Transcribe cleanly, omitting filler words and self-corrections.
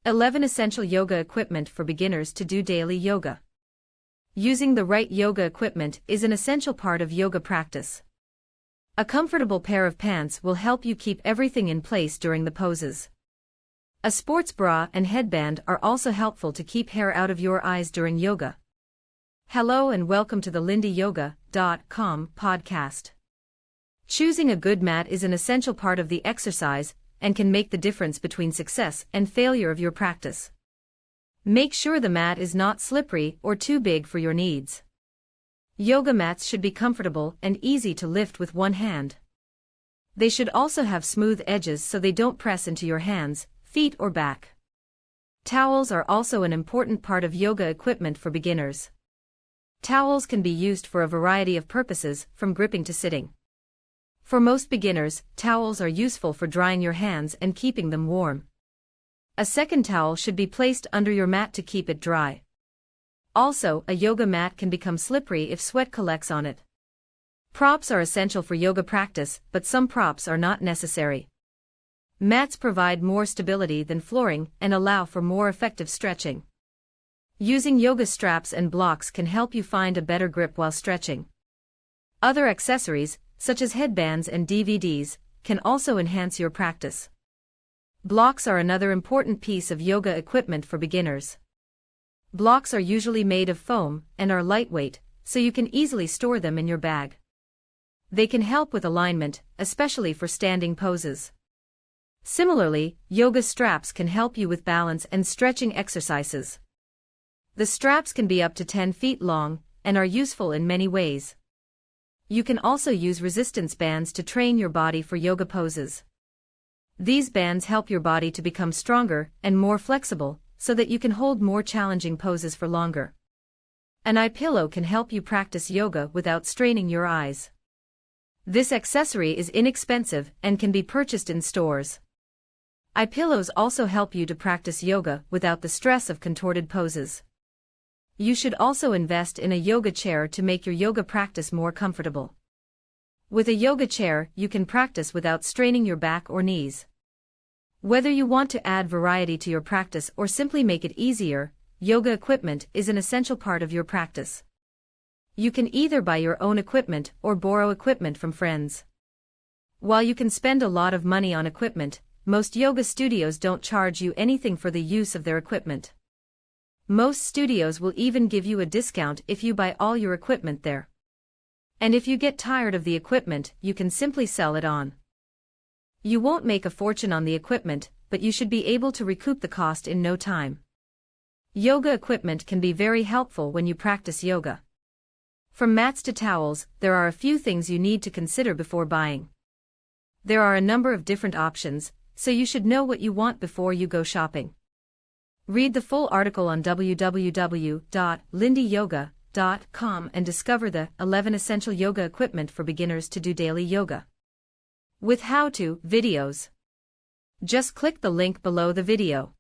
11 Essential Yoga Equipment for Beginners to do daily yoga. Using the right yoga equipment is an essential part of yoga practice. A comfortable pair of pants will help you keep everything in place during the poses. A sports bra and headband are also helpful to keep hair out of your eyes during yoga. Hello and welcome to the lindyyoga.com podcast. Choosing a good mat is an essential part of the exercise and can make the difference between success and failure of your practice. Make sure the mat is not slippery or too big for your needs. Yoga mats should be comfortable and easy to lift with one hand. They should also have smooth edges so they don't press into your hands, feet or back. Towels are also an important part of yoga equipment for beginners. Towels can be used for a variety of purposes, from gripping to sitting. For most beginners, towels are useful for drying your hands and keeping them warm. A second towel should be placed under your mat to keep it dry. Also, a yoga mat can become slippery if sweat collects on it. Props are essential for yoga practice, but some props are not necessary. Mats provide more stability than flooring and allow for more effective stretching. Using yoga straps and blocks can help you find a better grip while stretching. Other accessories, such as headbands and DVDs, can also enhance your practice. Blocks are another important piece of yoga equipment for beginners. Blocks are usually made of foam and are lightweight, so you can easily store them in your bag. They can help with alignment, especially for standing poses. Similarly, yoga straps can help you with balance and stretching exercises. The straps can be up to 10 feet long and are useful in many ways. You can also use resistance bands to train your body for yoga poses. These bands help your body to become stronger and more flexible, so that you can hold more challenging poses for longer. An eye pillow can help you practice yoga without straining your eyes. This accessory is inexpensive and can be purchased in stores. Eye pillows also help you to practice yoga without the stress of contorted poses. You should also invest in a yoga chair to make your yoga practice more comfortable. With a yoga chair, you can practice without straining your back or knees. Whether you want to add variety to your practice or simply make it easier, yoga equipment is an essential part of your practice. You can either buy your own equipment or borrow equipment from friends. While you can spend a lot of money on equipment, most yoga studios don't charge you anything for the use of their equipment. Most studios will even give you a discount if you buy all your equipment there. And if you get tired of the equipment, you can simply sell it on. You won't make a fortune on the equipment, but you should be able to recoup the cost in no time. Yoga equipment can be very helpful when you practice yoga. From mats to towels, there are a few things you need to consider before buying. There are a number of different options, so you should know what you want before you go shopping. Read the full article on www.lindyyoga.com and discover the 11 Essential Yoga Equipment for Beginners to do daily yoga. With how-to videos. Just click the link below the video.